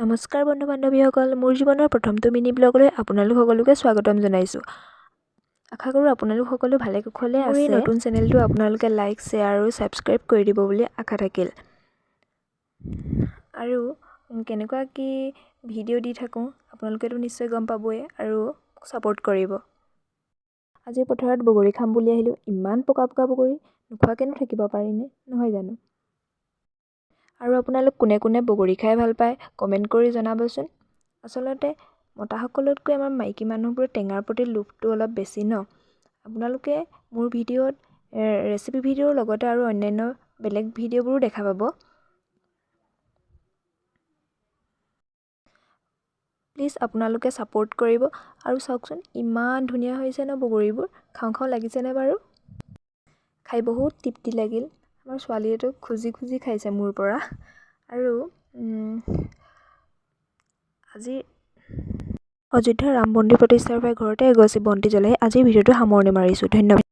নমস্কাৰ বন্ধু বান্ধৱীসকল, মোৰ জীৱনৰ প্ৰথমটো মিনি ব্লগলৈ আপোনালোক সকলোকে স্বাগতম জনাইছোঁ। আশা কৰোঁ আপোনালোক সকলো ভালে কুশলে আছে। মোৰ এই নতুন চেনেলটো আপোনালোকে লাইক, শ্বেয়াৰ আৰু ছাবস্ক্ৰাইব কৰি দিব বুলি আশা থাকিল। আৰু কেনেকুৱা কি ভিডিঅ' দি থাকোঁ আপোনালোকেতো নিশ্চয় গম পাবই আৰু ছাপোৰ্ট কৰিব। আজি পথাৰত বগৰী খাম বুলি আহিলোঁ। ইমান পকা পকা বগৰী, নোখোৱাকেনো থাকিব পাৰিনে, নহয় জানো? আৰু আপোনালোক কোনে কোনে বগৰী খাই ভাল পায় কমেণ্ট কৰি জনাবচোন। আচলতে মতাসকলতকৈ আমাৰ মাইকী মানুহবোৰৰ টেঙাৰ প্ৰতি লোভটো অলপ বেছি ন। আপোনালোকে মোৰ ভিডিঅ'ত ৰেচিপি ভিডিঅ'ৰ লগতে আৰু অন্যান্য বেলেগ ভিডিঅ'বোৰো দেখা পাব। প্লিজ আপোনালোকে ছাপোৰ্ট কৰিব। আৰু চাওকচোন ইমান ধুনীয়া হৈছে ন বগৰীবোৰ, খাওঁ খাওঁ লাগিছেনে বাৰু? খাই বহুত তৃপ্তি লাগিল। আমাৰ ছোৱালীয়েতো খুজি খুজি খাইছে মোৰ পৰা। আৰু আজি অযোধ্যা ৰাম মন্দিৰ প্ৰতিষ্ঠাৰ বাবে ঘৰতে এগছি বন্তি জ্বলাই আজিৰ ভিডিঅ'টো সামৰণি মাৰিছোঁ। ধন্যবাদ।